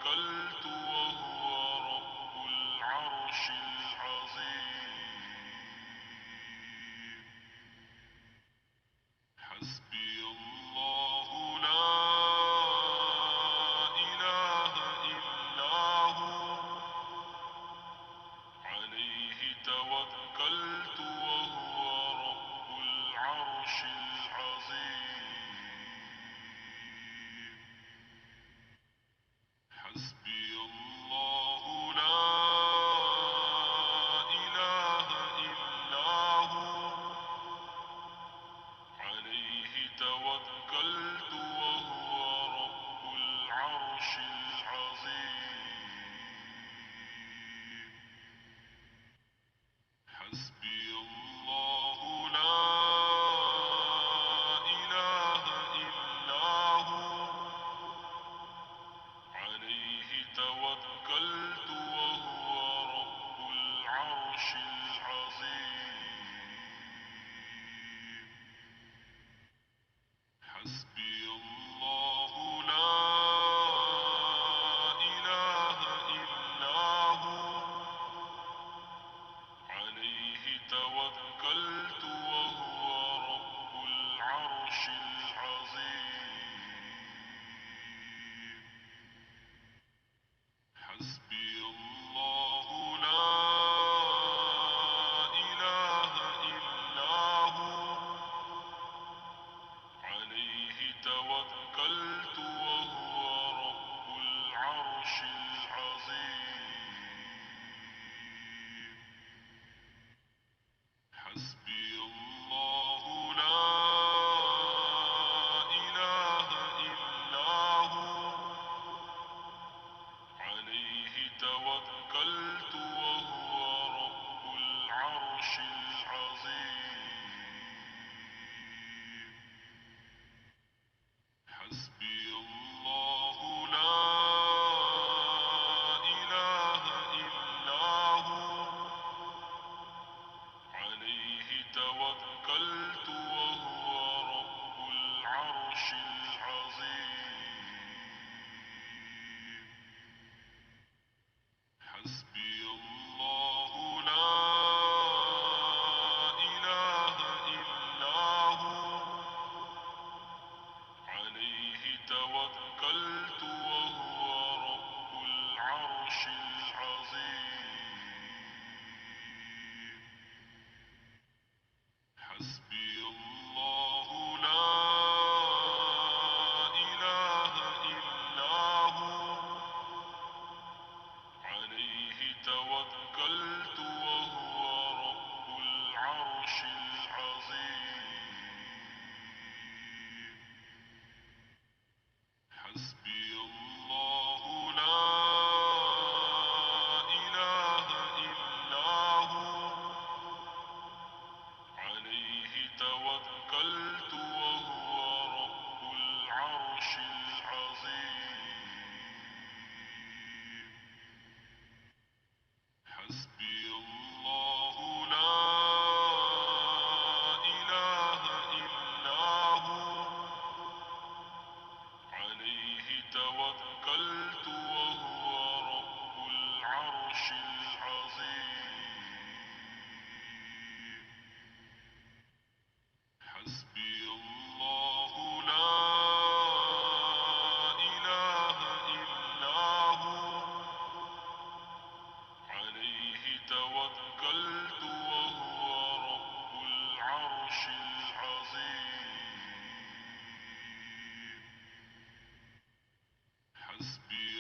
توكلت وهو رب العرش العظيم. حسبي الله لا إله إلا هو عليه توكلت وهو رب العرش العظيم. حسبي الله لا إله إلا هو عليه توكلت وهو رب العرش العظيم. حسبي الله لا إله إلا هو عليه توكلت وهو رب العرش العظيم. حسبي الله لا إله إلا هو عليه توكلت وهو رب العرش العظيم. حسبي الله لا إله إلا هو عليه توكلت وهو رب العرش العظيم. حسبي الله لا إله إلا هو عليه توكلت وهو رب العرش العظيم. حسبي الله لا إله إلا هو عليه توكلت وهو رب العرش العظيم. حسبي الله لا إله إلا هو عليه توكلت وهو رب العرش العظيم. حسبي الله لا إله إلا هو عليه توكلت وهو رب العرش العظيم. حسبي الله لا إله إلا هو عليه توكلت وهو رب العرش العظيم. حسبي الله لا إله إلا هو عليه توكلت وهو رب العرش العظيم. حسبي الله لا إله إلا هو عليه توكلت وهو رب العرش العظيم. حسبي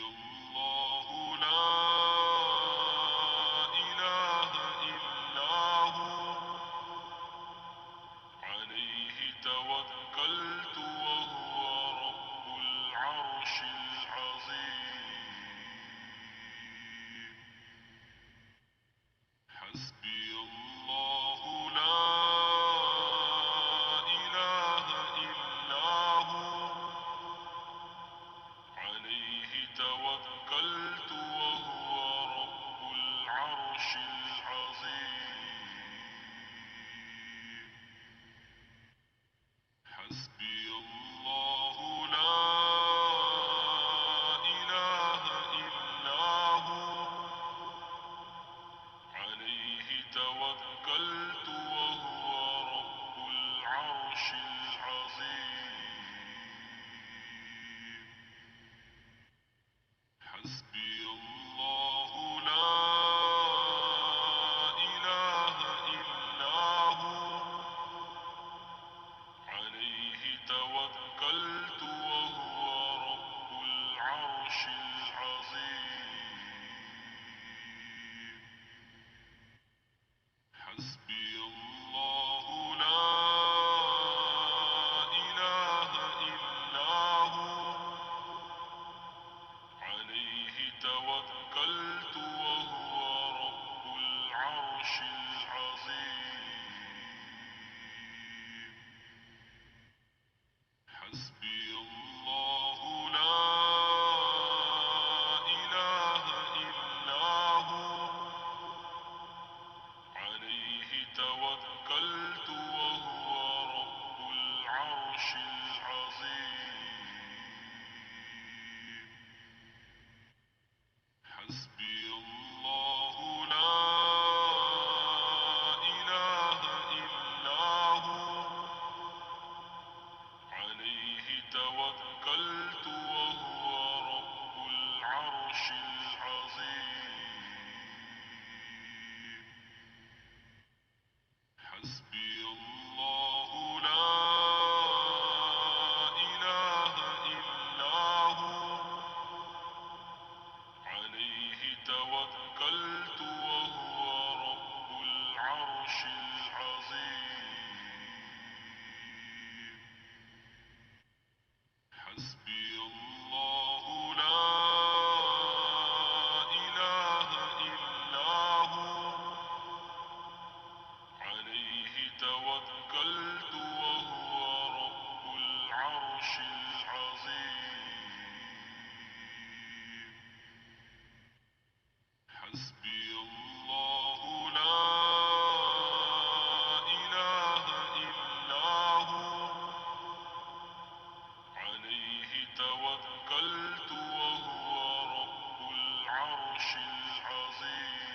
توكلت وهو رب العرش العظيم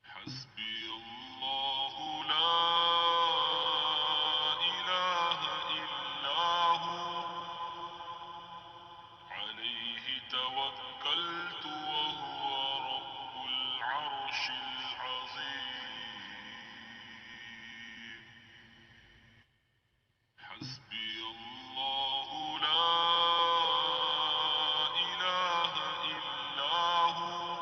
حسبي الله لا إله إلا هو عليه توكلت وهو رب العرش العظيم حسبي الله لا إله إلا هو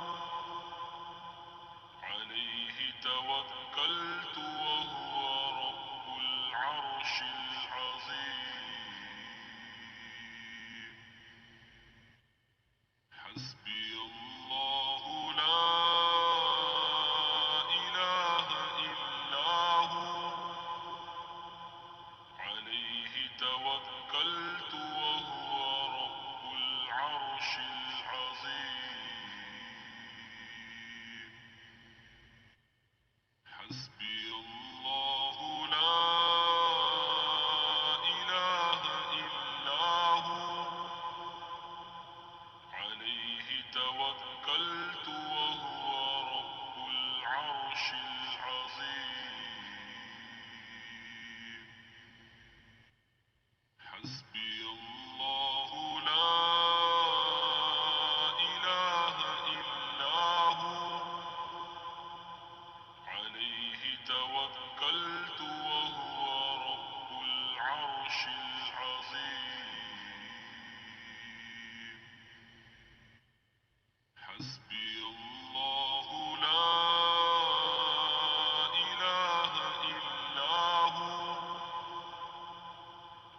عليه توكلت وهو رب العرش العظيم حسبي الله لا إله إلا هو عليه توكلت وهو رب العرش العظيم حسبي الله لا إله إلا هو عليه توكلت وهو رب العرش العظيم حسبي الله لا إله إلا هو عليه توكلت وهو رب العرش العظيم حسبي الله لا إله إلا هو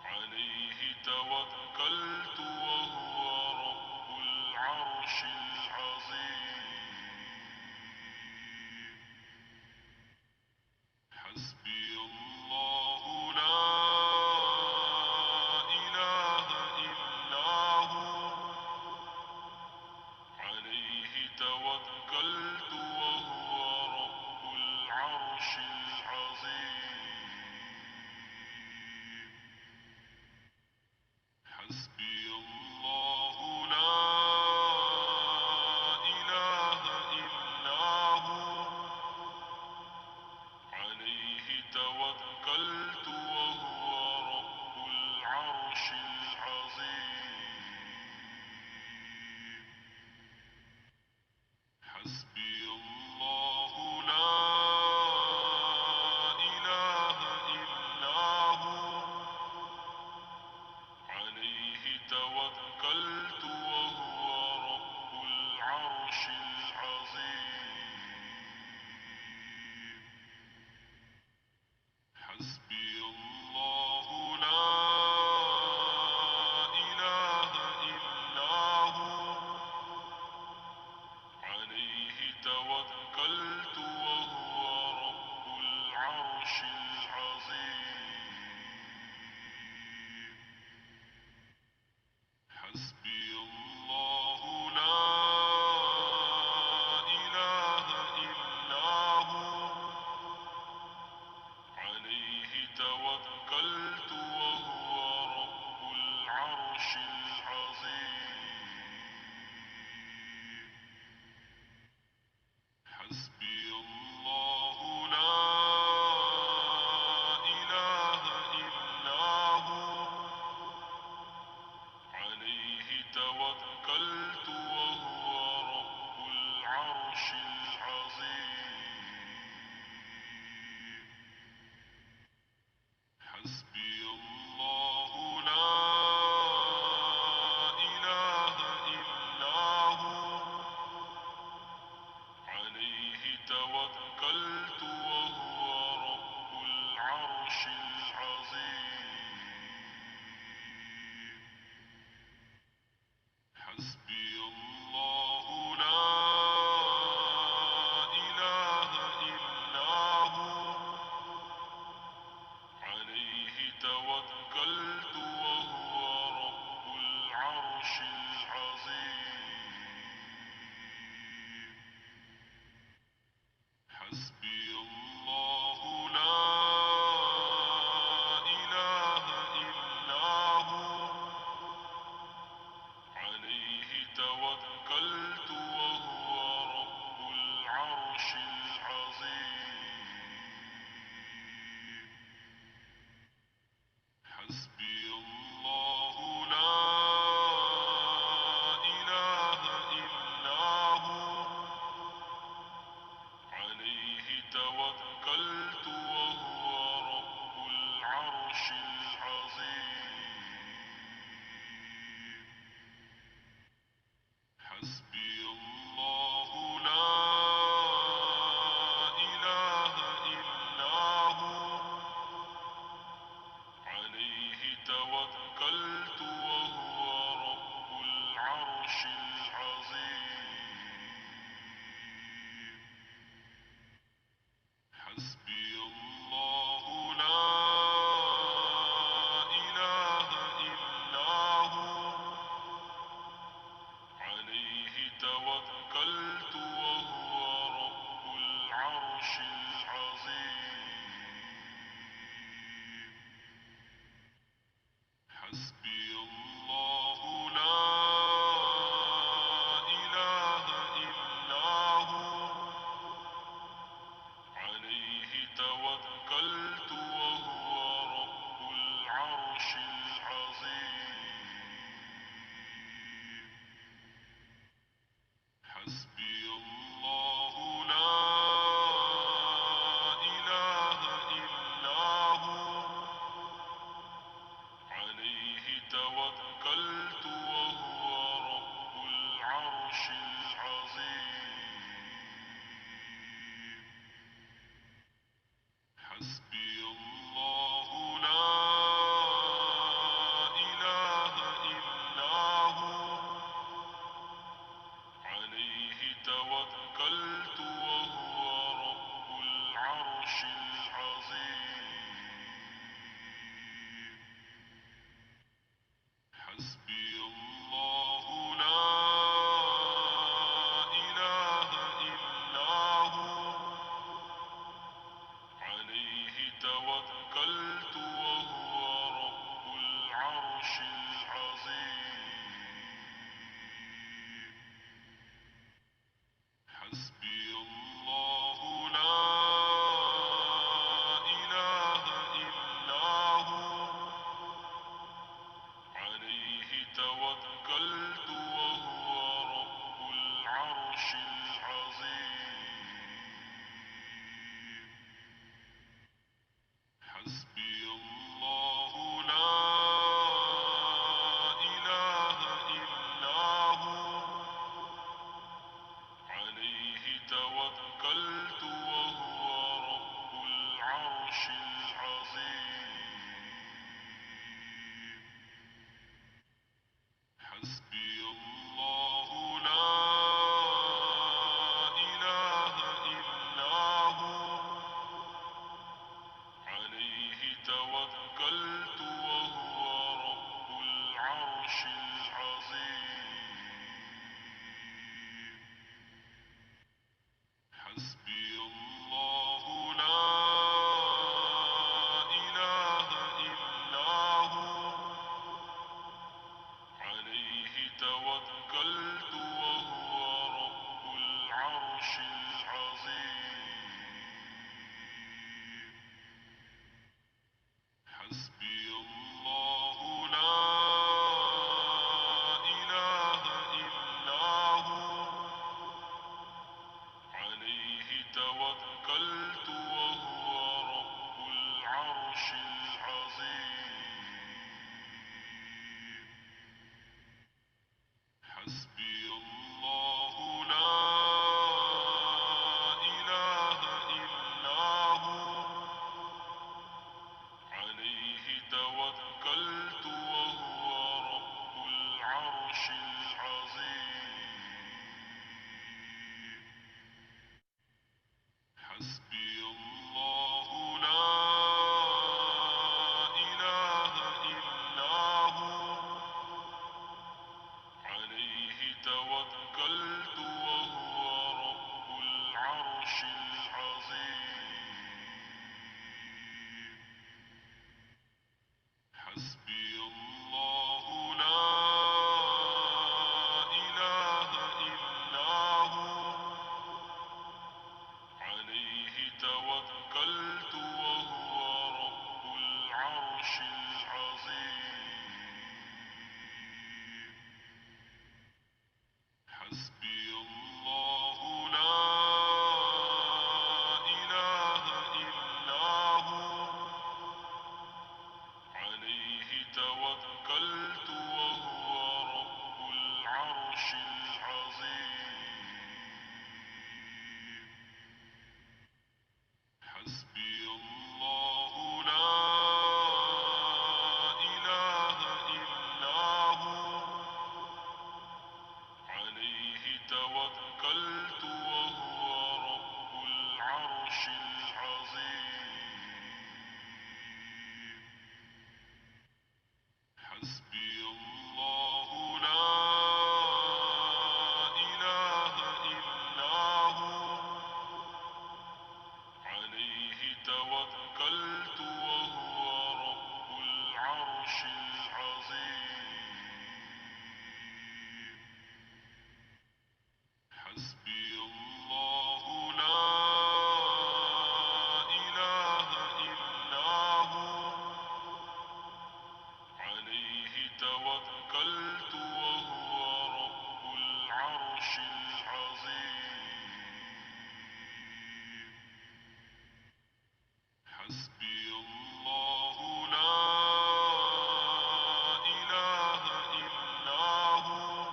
عليه توكلت وهو رب العرش العظيم حسبي الله لا إله إلا هو عليه توكلت وهو رب العرش العظيم حسبي توكلت وهو رب العرش العظيم حسبي الله لا إله إلا هو عليه توكلت وهو رب العرش العظيم حسبي الله لا إله إلا هو عليه توكلت وهو رب العرش العظيم حسبي الله لا إله إلا هو عليه توكلت وهو رب العرش العظيم حسبي الله لا إله إلا هو عليه توكلت وهو رب العرش العظيم حسبي الله لا إله إلا هو عليه توكلت وهو رب العرش العظيم حسبي الله لا إله إلا هو عليه توكلت وهو رب العرش العظيم حسبي الله لا إله إلا هو عليه توكلت وهو رب العرش العظيم حسبي الله لا إله إلا هو عليه توكلت وهو رب العرش العظيم حسبي الله لا إله إلا هو عليه توكلت وهو رب العرش العظيم حسبي الله لا إله إلا هو عليه توكلت وهو رب العرش العظيم حسبي الله لا إله إلا هو عليه توكلت وهو رب العرش العظيم حسبي الله لا إله إلا هو عليه توكلت وهو رب العرش العظيم حسبي الله لا إله إلا هو عليه توكلت وهو رب العرش العظيم حسبي الله لا إله إلا هو عليه توكلت وهو رب العرش العظيم حسبي الله لا إله توكلت وهو رب العرش العظيم حسبي الله لا إله إلا هو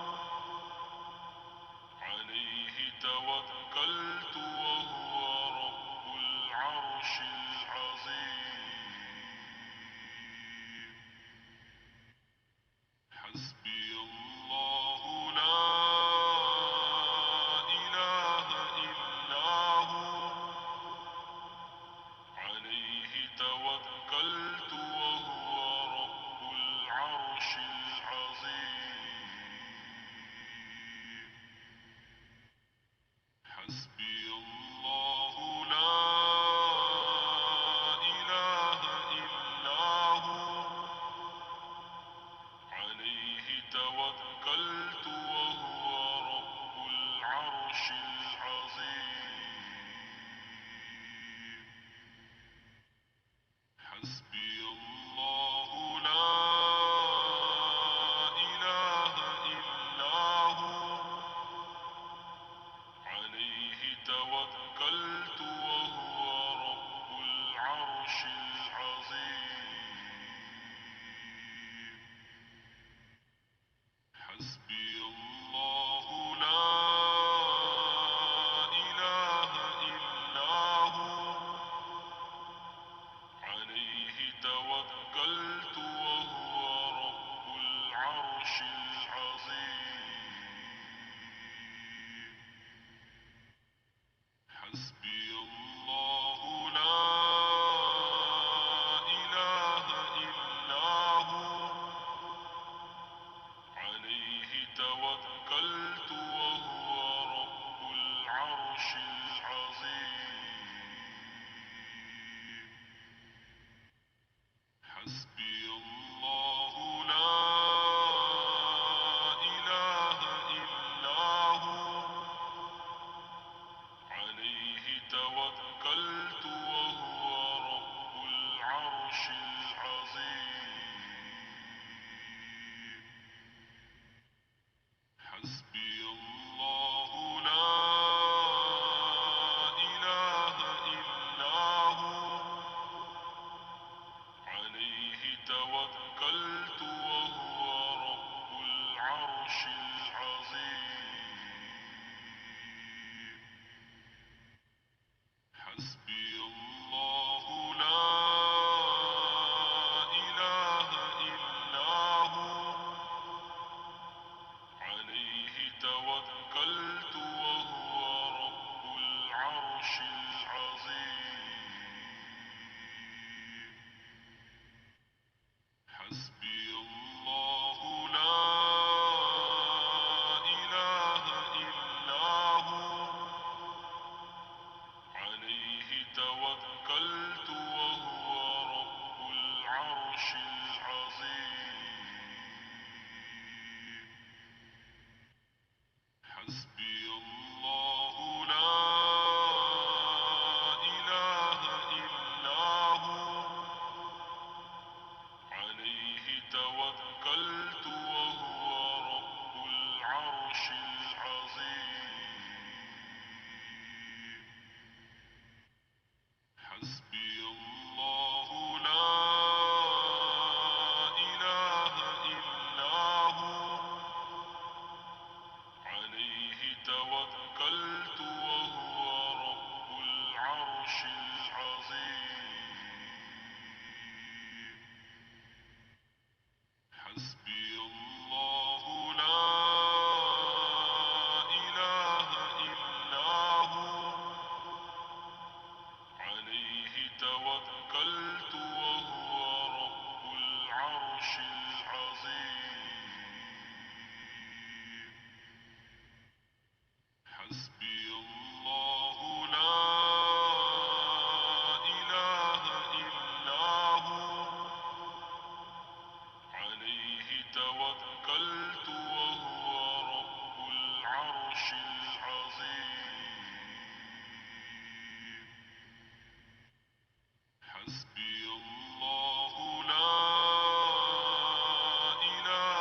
عليه توكلت وهو رب العرش العظيم حسبي الله لا إله إلا هو عليه توكلت وهو رب العرش العظيم حسبي الله لا إله إلا هو عليه توكلت وهو رب العرش العظيم حسبي الله لا إله إلا هو عليه توكلت وهو رب العرش العظيم حسبي الله لا إله إلا هو عليه توكلت وهو رب العرش العظيم حسبي الله لا إله إلا هو عليه توكلت وهو رب العرش العظيم حسبي الله لا إله إلا هو عليه توكلت وهو رب العرش العظيم حسبي الله لا إله إلا هو عليه توكلت وهو رب العرش العظيم حسبي الله لا إله إلا هو عليه توكلت وهو رب العرش العظيم حسبي الله لا إله إلا هو عليه توكلت وهو رب العرش العظيم حسبي الله لا إله إلا هو عليه توكلت وهو رب العرش العظيم حسبي الله لا إله إلا هو عليه توكلت وهو رب العرش العظيم حسبي الله لا إله إلا هو عليه توكلت وهو رب العرش العظيم حسبي الله لا إله إلا هو عليه توكلت وهو رب العرش العظيم حسبي الله لا إله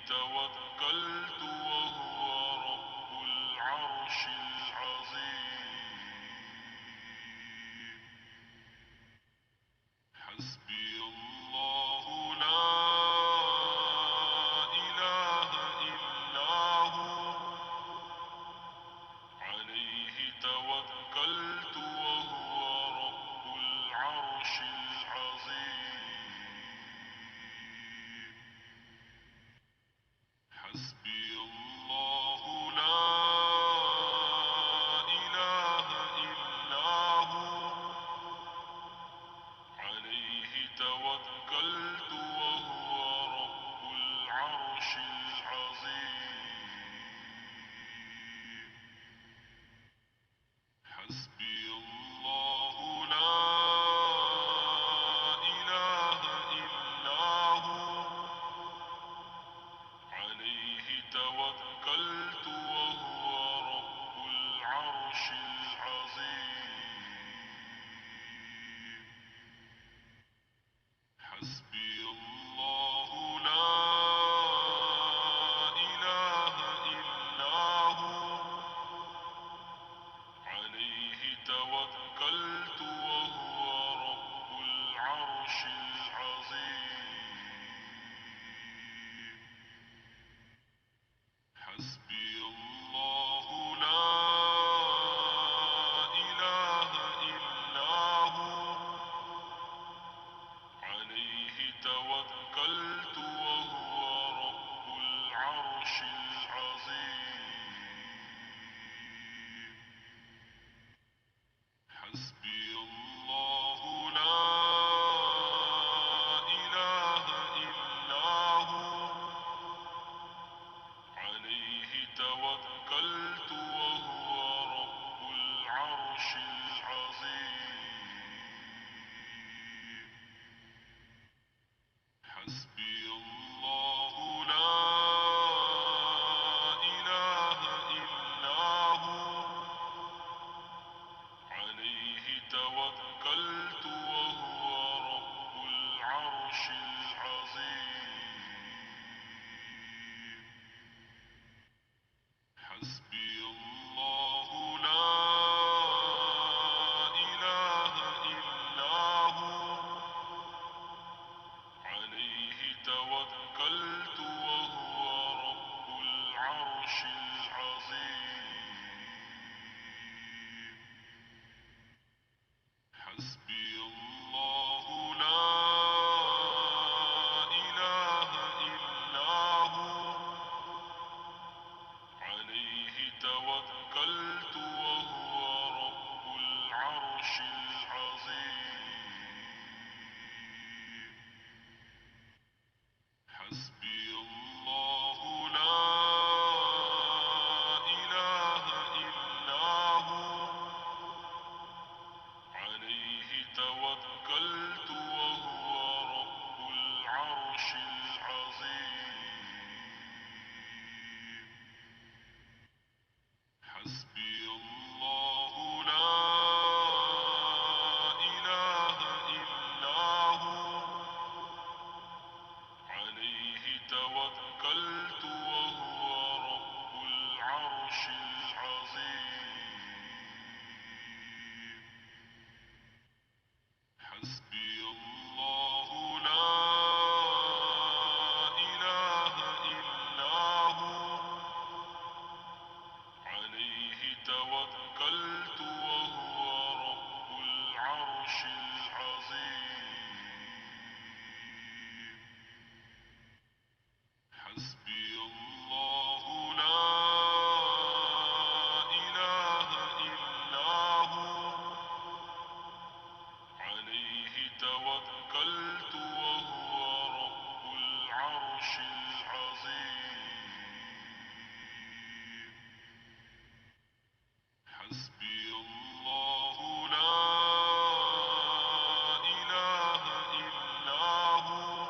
توكلت وهو رب العرش العظيم حسبي الله لا إله إلا هو عليه توكلت وهو رب العرش العظيم حسبي الله لا إله إلا هو عليه توكلت وهو رب العرش العظيم حسبي الله لا إله إلا هو عليه توكلت وهو رب العرش العظيم حسبي الله لا إله إلا هو عليه توكلت وهو رب العرش العظيم حسبي الله لا إله إلا هو عليه توكلت وهو رب العرش العظيم حسبي الله لا إله إلا هو عليه توكلت وهو رب العرش العظيم حسبي الله لا إله إلا هو عليه توكلت وهو رب العرش العظيم حسبي الله لا إله إلا هو عليه توكلت وهو رب العرش العظيم حسبي الله لا إله إلا هو عليه توكلت وهو رب العرش العظيم حسبي الله لا إله إلا هو عليه توكلت وهو رب العرش العظيم حسبي الله لا إله إلا هو عليه توكلت وهو رب العرش العظيم حسبي الله لا إله إلا هو عليه توكلت وهو رب العرش العظيم حسبي الله لا إله إلا هو عليه توكلت وهو رب العرش العظيم حسبي الله لا إله إلا هو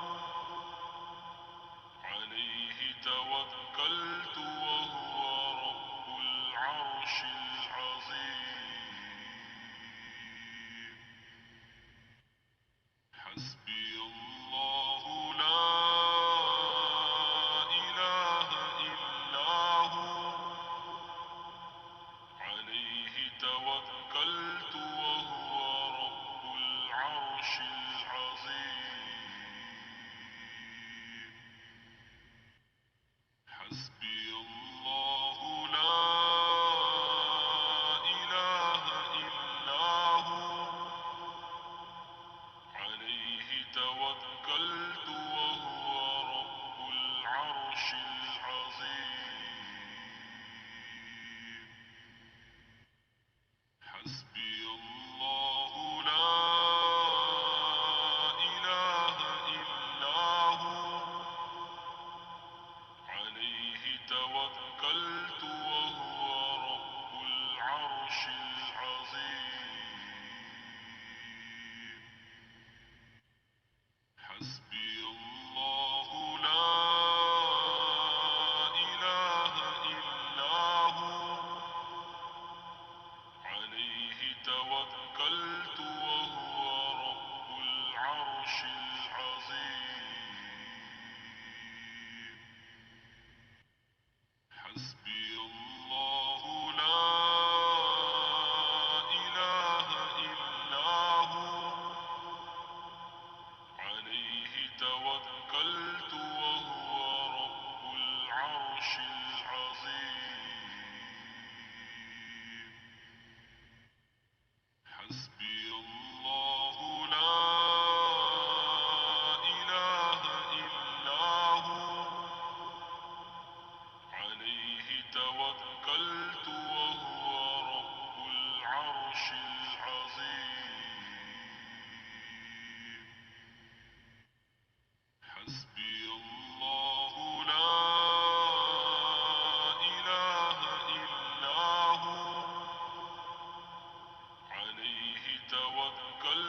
عليه توكلت وهو رب العرش العظيم حسبي الله لا إله توكلت وهو رب العرش العظيم حسبي الله لا إله إلا هو عليه توكلت وهو رب العرش العظيم حسبي الله لا إله إلا هو عليه توكلت وهو رب العرش العظيم حسبي الله لا إله إلا هو عليه توكلت وهو رب العرش العظيم حسبي الله لا إله إلا هو عليه توكلت